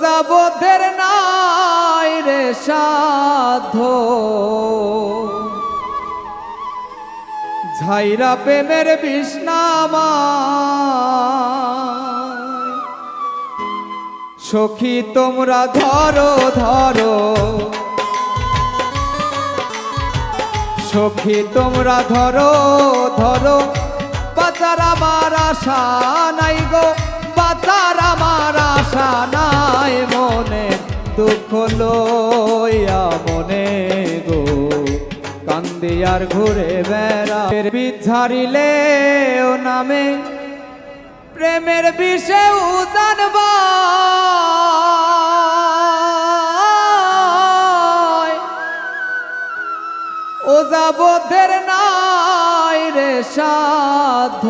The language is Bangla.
যাবদের নাই রে সাধ্য ঝাইরা প্রেমের বিষ্ণামা সখী তোমরা ধরো ধরো সখী তোমরা ধরো ধরো বাঁচার আমার আশা নাই গো বাঁচার আমার আশা নাই মনে দুঃখ লইয়া মনে গো কান্দি আর ঘুরে বেড়া বিঝারিলে ও নামে প্রেমের বিষে জানবা ও যাবদের নাই রে সাধ্য